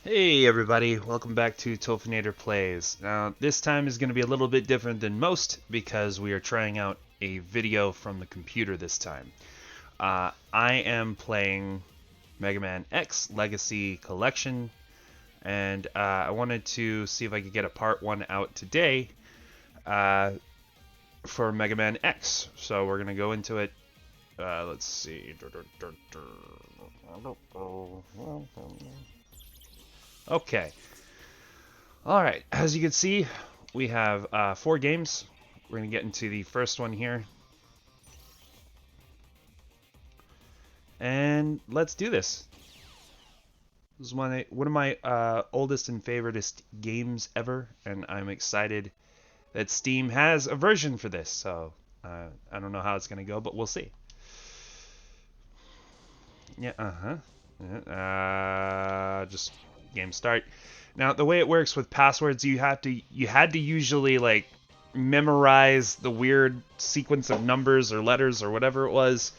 Hey everybody, welcome back to Tophinator Plays. Now, this time is going to be a little bit different than most because we are trying out a video from the computer this time. I am playing Mega Man X Legacy Collection, and I wanted to see if I could get a part 1 out today for Mega Man X. So we're going to go into it. Let's see. Okay. Alright, as you can see, we have 4 games. We're going to get into the first one here. And let's do this. This is one of my oldest and favoriteest games ever, and I'm excited that Steam has a version for this. So, I don't know how it's going to go, but we'll see. Yeah, just game start. Now, the way it works with passwords, you had to usually like memorize the weird sequence of numbers or letters or whatever it was.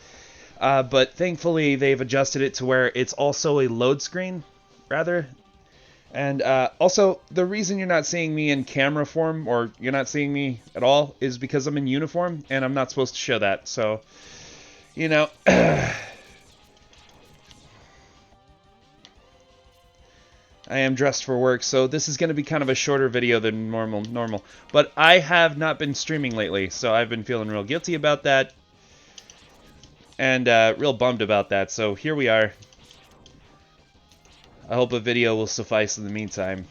But thankfully, they've adjusted it to where it's also a load screen, rather. And also, the reason you're not seeing me in camera form, or you're not seeing me at all, is because I'm in uniform, and I'm not supposed to show that. So, you know, I am dressed for work, so this is going to be kind of a shorter video than normal. But I have not been streaming lately, so I've been feeling real guilty about that. And real bummed about that, so here we are. I hope a video will suffice in the meantime.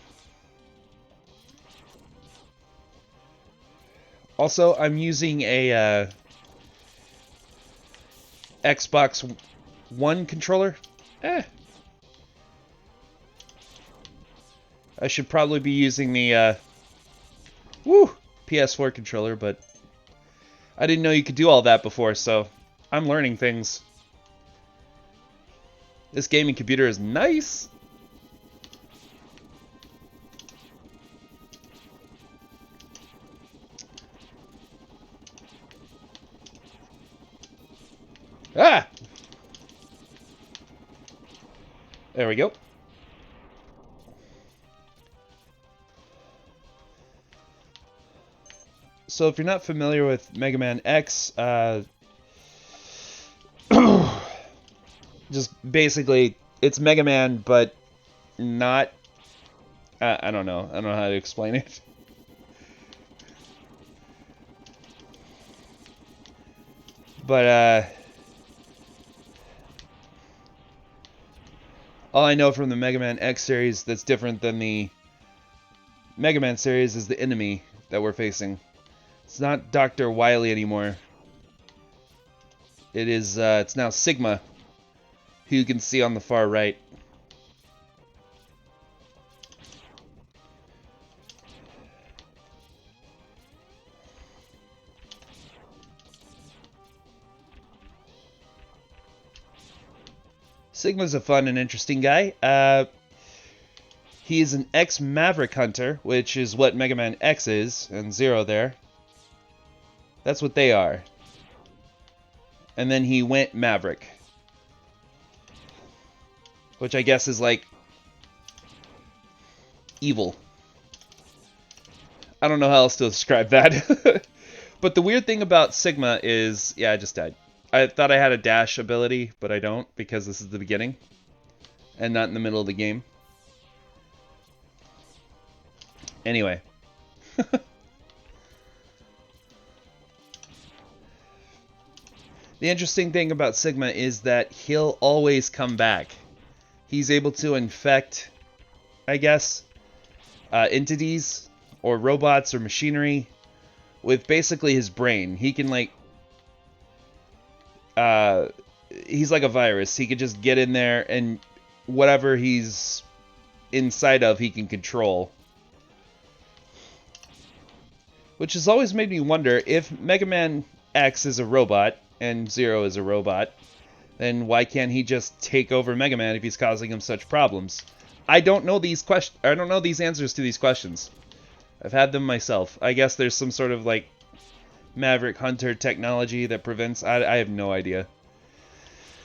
Also, I'm using a Xbox One controller. I should probably be using the PS4 controller, but I didn't know you could do all that before, so I'm learning things. This gaming computer is nice. Ah! There we go. So if you're not familiar with Mega Man X, just basically it's Mega Man, but not. I don't know. I don't know how to explain it. But all I know from the Mega Man X series that's different than the Mega Man series is the enemy that we're facing. It's not Dr. Wily anymore. It is, it's now Sigma, who you can see on the far right. Sigma's a fun and interesting guy. He is an ex-Maverick Hunter, which is what Mega Man X is, and Zero there. That's what they are. And then he went Maverick. Which I guess is like evil. I don't know how else to describe that. But the weird thing about Sigma is... Yeah, I just died. I thought I had a dash ability, but I don't, because this is the beginning. And not in the middle of the game. Anyway. The interesting thing about Sigma is that he'll always come back. He's able to infect, I guess, entities or robots or machinery with basically his brain. He can, like, he's like a virus. He could just get in there and whatever he's inside of, he can control. Which has always made me wonder, if Mega Man X is a robot and Zero is a robot, then why can't he just take over Mega Man if he's causing him such problems? I don't know these answers to these questions. I've had them myself. I guess there's some sort of like Maverick Hunter technology that prevents. I have no idea.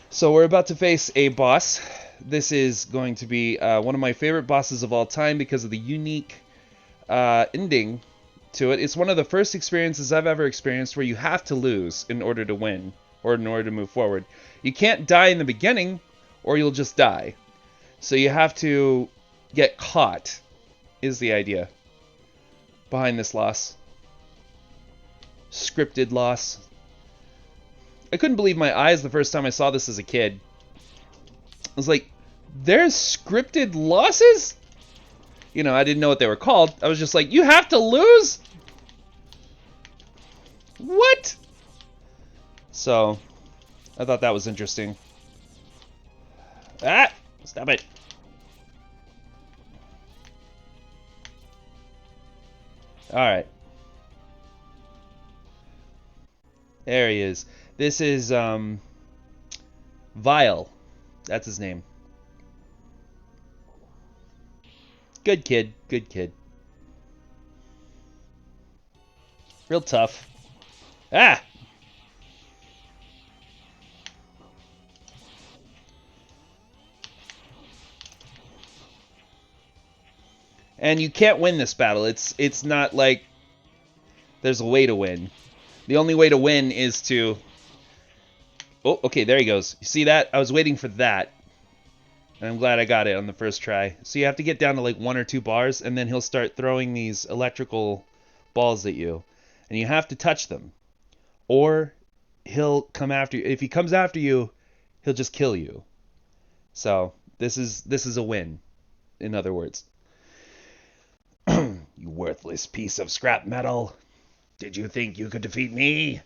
So we're about to face a boss this is going to be one of my favorite bosses of all time because of the unique ending to it. It's one of the first experiences I've ever experienced where you have to lose in order to win, or in order to move forward. You can't die in the beginning, or you'll just die. So you have to get caught, is the idea behind this loss. Scripted loss. I couldn't believe my eyes the first time I saw this as a kid. I was like, there's scripted losses? You know, I didn't know what they were called. I was just like, you have to lose? What? So, I thought that was interesting. Ah! Stop it. Alright. There he is. This is, Vile. That's his name. Good kid. Good kid. Real tough. Ah! And you can't win this battle. It's not like there's a way to win. The only way to win is to... Oh, okay, there he goes. You see that? I was waiting for that. And I'm glad I got it on the first try. So you have to get down to like 1 or 2 bars, and then he'll start throwing these electrical balls at you. And you have to touch them. Or he'll come after you. If he comes after you, he'll just kill you. So this is a win, in other words. You worthless piece of scrap metal. Did you think you could defeat me?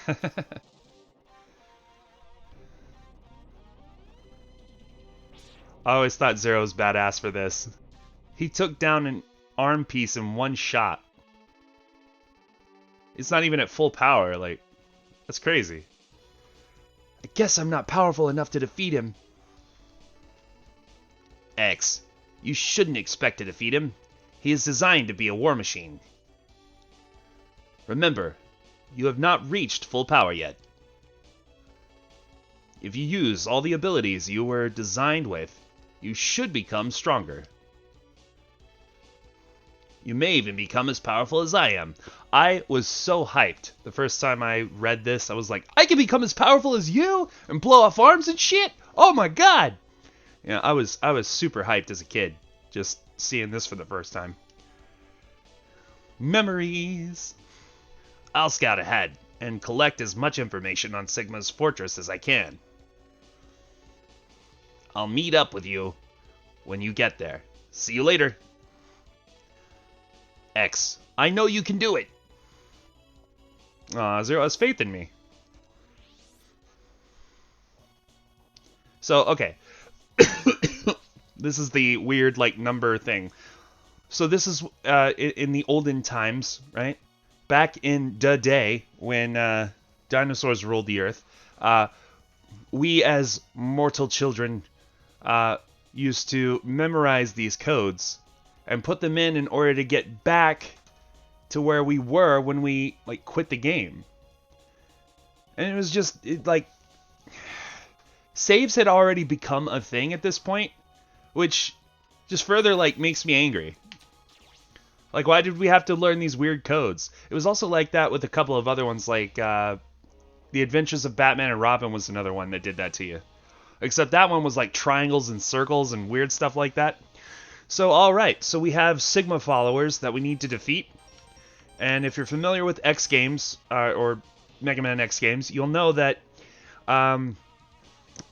I always thought Zero was badass for this. He took down an arm piece in one shot. It's not even at full power, like, that's crazy. I guess I'm not powerful enough to defeat him. X, you shouldn't expect to defeat him. He is designed to be a war machine. Remember, you have not reached full power yet. If you use all the abilities you were designed with, you should become stronger. You may even become as powerful as I am. I was so hyped the first time I read this. I was like, I can become as powerful as you and blow off arms and shit? Oh my god! You know, I was super hyped as a kid, just seeing this for the first time. Memories! I'll scout ahead and collect as much information on Sigma's fortress as I can. I'll meet up with you when you get there. See you later. X, I know you can do it. Aw, Zero has faith in me. So, okay. This is the weird, like, number thing. So this is in the olden times, right? Back in the day when dinosaurs ruled the earth, we as mortal children used to memorize these codes and put them in order to get back to where we were when we like quit the game. And it was just like saves had already become a thing at this point, which just further like makes me angry. Like, why did we have to learn these weird codes? It was also like that with a couple of other ones, like The Adventures of Batman and Robin was another one that did that to you. Except that one was like triangles and circles and weird stuff like that. So, alright, so we have Sigma followers that we need to defeat. And if you're familiar with X games, or Mega Man X games, you'll know that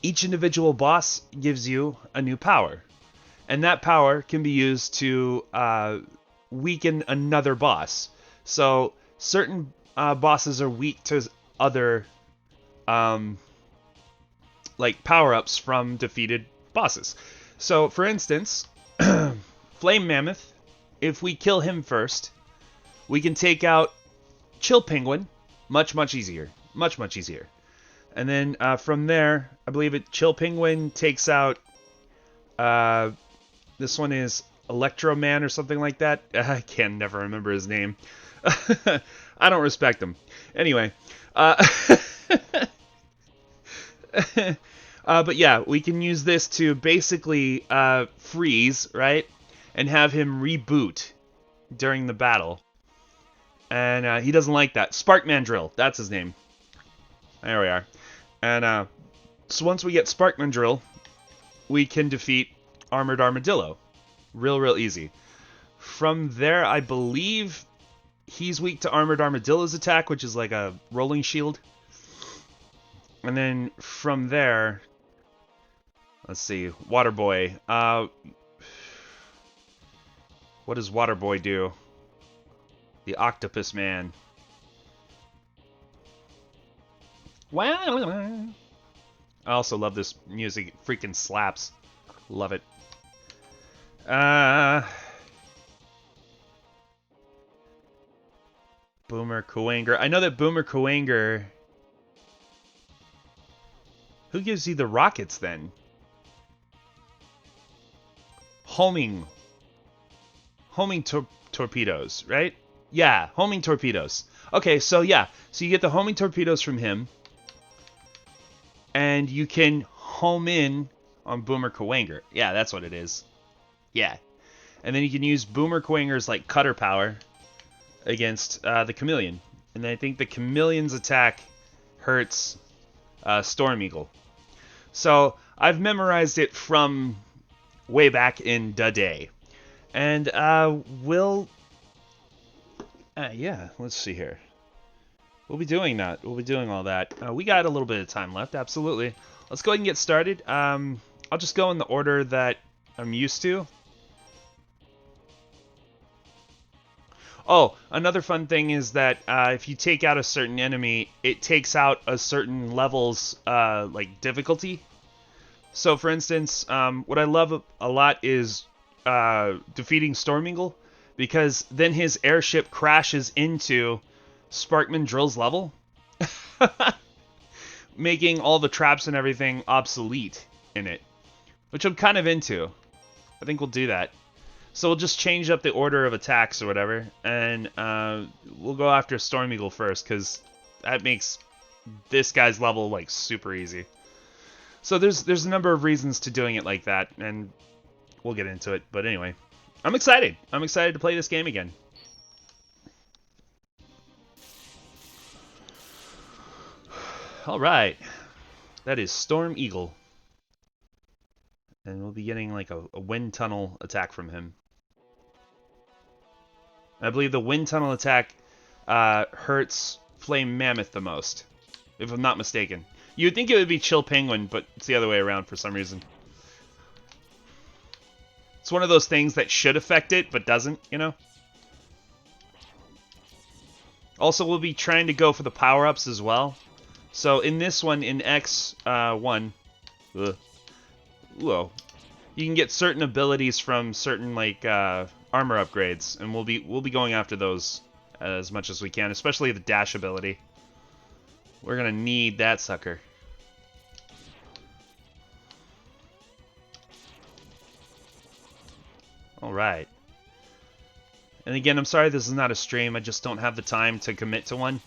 each individual boss gives you a new power. And that power can be used to weaken another boss. So, certain bosses are weak to other like power-ups from defeated bosses. So, for instance, Flame Mammoth, if we kill him first, we can take out Chill Penguin much easier. Much easier. And then from there, I believe Chill Penguin takes out this one is Electro Man or something like that. I can never remember his name. I don't respect him. Anyway, but yeah, we can use this to basically freeze, right, and have him reboot during the battle. And he doesn't like that. Spark Mandrill, that's his name. There we are. And so once we get Spark Mandrill, we can defeat Armored Armadillo. Real easy. From there, I believe he's weak to Armored Armadillo's attack, which is like a rolling shield. And then from there, let's see, Water Boy. What does Water Boy do? The Octopus Man. Wow. I also love this music. It freaking slaps. Love it. Boomer Kuwanger. I know that Boomer Kuwanger... Who gives you the rockets, then? Homing torpedoes, right? Yeah, homing torpedoes. Okay, so yeah. So you get the homing torpedoes from him. And you can home in on Boomer Kuwanger. Yeah, that's what it is. Yeah. And then you can use Boomer Kuwanger's, like, cutter power against the Chameleon. And then I think the Chameleon's attack hurts Storm Eagle. So I've memorized it from way back in the day. And yeah, let's see here. We'll be doing that. We'll be doing all that. We got a little bit of time left, absolutely. Let's go ahead and get started. I'll just go in the order that I'm used to. Oh, another fun thing is that if you take out a certain enemy, it takes out a certain level's like difficulty. So, for instance, what I love a lot is defeating Storm Eagle, because then his airship crashes into Sparkman Drill's level, making all the traps and everything obsolete in it, which I'm kind of into. I think we'll do that. So we'll just change up the order of attacks or whatever, and we'll go after Storm Eagle first, because that makes this guy's level like super easy. So there's a number of reasons to doing it like that, and we'll get into it. But anyway, I'm excited. I'm excited to play this game again. All right, that is Storm Eagle, and we'll be getting like a wind tunnel attack from him. I believe the wind tunnel attack hurts Flame Mammoth the most, if I'm not mistaken. You'd think it would be Chill Penguin, but it's the other way around for some reason. It's one of those things that should affect it, but doesn't, you know? Also, we'll be trying to go for the power-ups as well. So in this one, in X1, whoa, you can get certain abilities from certain like armor upgrades, and we'll be going after those as much as we can, especially the dash ability. We're gonna need that sucker. All right. And again, I'm sorry this is not a stream. I just don't have the time to commit to one.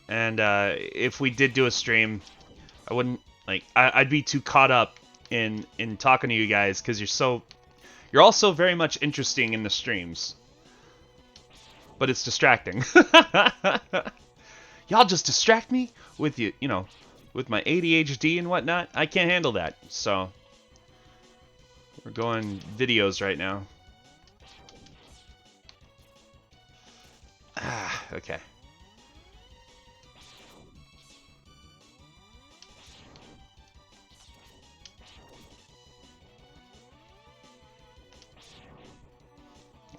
And if we did do a stream, I wouldn't like. I'd be too caught up in talking to you guys, because you're also very much interesting in the streams. But it's distracting. Y'all just distract me with you know, with my ADHD and whatnot. I can't handle that. So we're going videos right now. Ah, okay.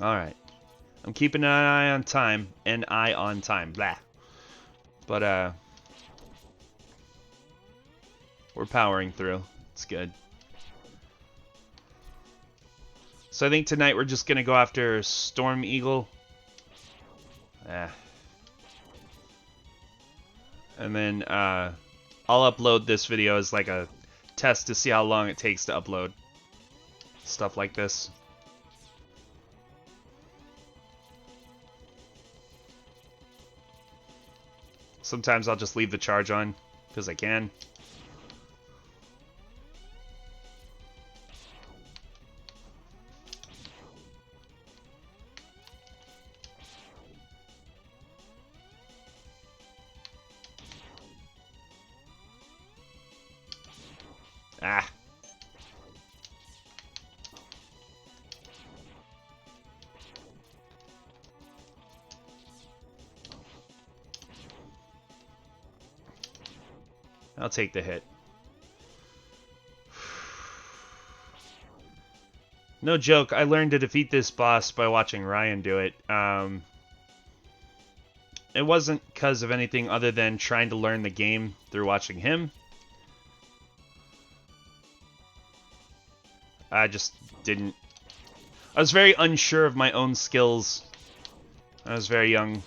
Alright. I'm keeping an eye on time. An eye on time. Blah. But, we're powering through. It's good. So I think tonight we're just gonna go after Storm Eagle. And then, I'll upload this video as like a test to see how long it takes to upload stuff like this. Sometimes I'll just leave the charge on, because I can. Ah. I'll take the hit. No joke, I learned to defeat this boss by watching Ryan do it. It wasn't because of anything other than trying to learn the game through watching him. I just didn't... I was very unsure of my own skills. I was very young.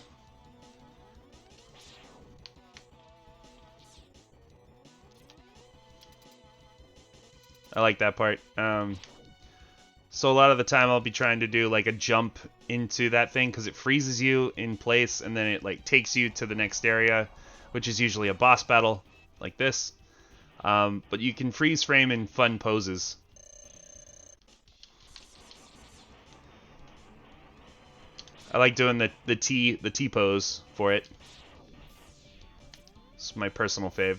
I like that part. So a lot of the time I'll be trying to do like a jump into that thing because it freezes you in place and then it like takes you to the next area, which is usually a boss battle like this. But you can freeze frame in fun poses. I like doing the T pose for it. It's my personal fave.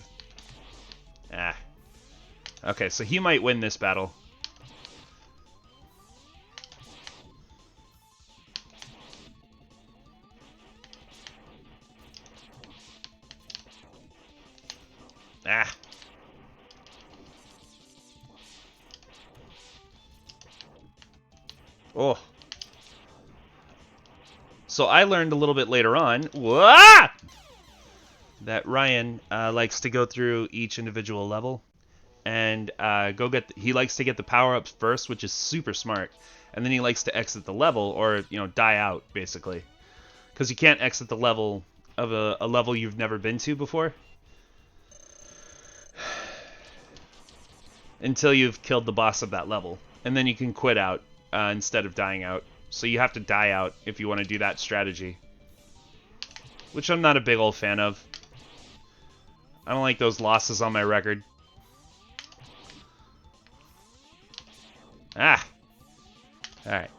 Ah. Okay, so he might win this battle. Ah. Oh. So I learned a little bit later on that Ryan likes to go through each individual level and he likes to get the power-ups first, which is super smart. And then he likes to exit the level or, die out, basically. Because you can't exit the level of a level you've never been to before. Until you've killed the boss of that level. And then you can quit out instead of dying out. So you have to die out if you want to do that strategy. Which I'm not a big old fan of. I don't like those losses on my record. Ah! Alright.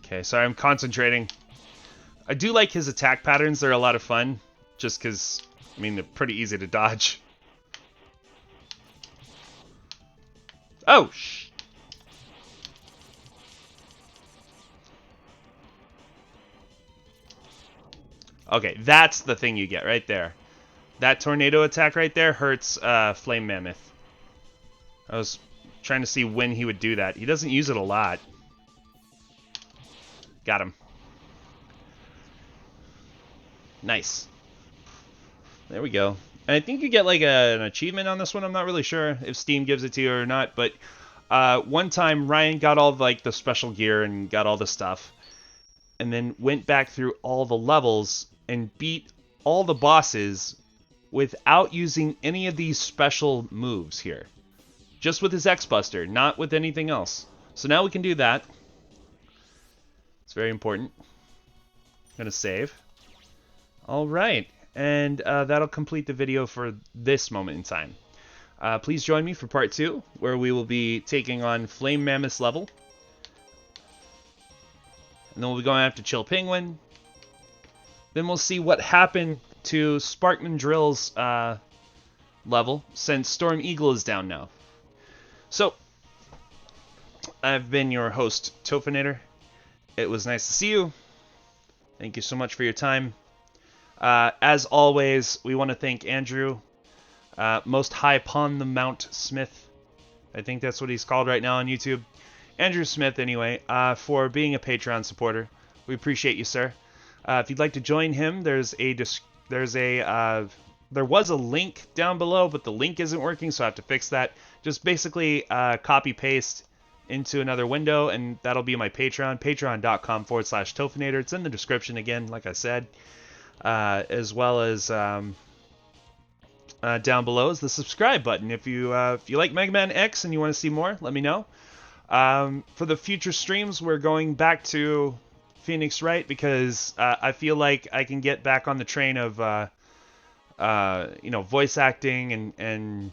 Okay, sorry, I'm concentrating. I do like his attack patterns. They're a lot of fun. Just because, I mean, they're pretty easy to dodge. Oh, shh. Okay, that's the thing you get right there. That tornado attack right there hurts Flame Mammoth. I was trying to see when he would do that. He doesn't use it a lot. Got him. Nice. There we go. And I think you get like an achievement on this one. I'm not really sure if Steam gives it to you or not, but one time Ryan got all like the special gear and got all the stuff, and then went back through all the levels and beat all the bosses without using any of these special moves here. Just with his X-Buster, not with anything else. So now we can do that. It's very important. I'm gonna save. Alright, and that'll complete the video for this moment in time. Please join me for part 2, where we will be taking on Flame Mammoth's level. And then we'll be going after Chill Penguin. Then we'll see what happened to Sparkman Drill's level, since Storm Eagle is down now. So, I've been your host, Tophinator. It was nice to see you. Thank you so much for your time. As always, we want to thank Andrew, Most High Upon the Mount Smith. I think that's what he's called right now on YouTube. Andrew Smith, anyway, for being a Patreon supporter. We appreciate you, sir. If you'd like to join him, there's a There was a link down below, but the link isn't working, so I have to fix that. Just basically copy paste into another window, and that'll be my Patreon, patreon.com/Tophinator. It's in the description again, like I said, as well as down below is the subscribe button. If you like Megaman X and you want to see more, let me know. For the future streams, we're going back to Phoenix Wright because I feel like I can get back on the train of voice acting and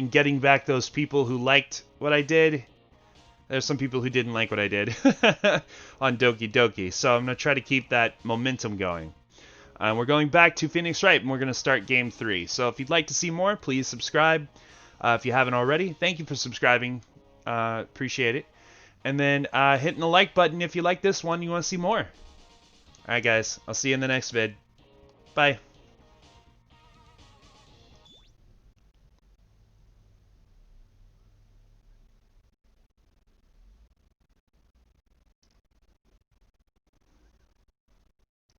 getting back those people who liked what I did. There's some people who didn't like what I did on Doki Doki, so I'm going to try to keep that momentum going. We're going back to Phoenix Wright, and we're going to start Game 3. So if you'd like to see more, please subscribe. If you haven't already, thank you for subscribing. Appreciate it. And then hitting the like button if you like this one, you want to see more. Alright guys, I'll see you in the next vid. Bye.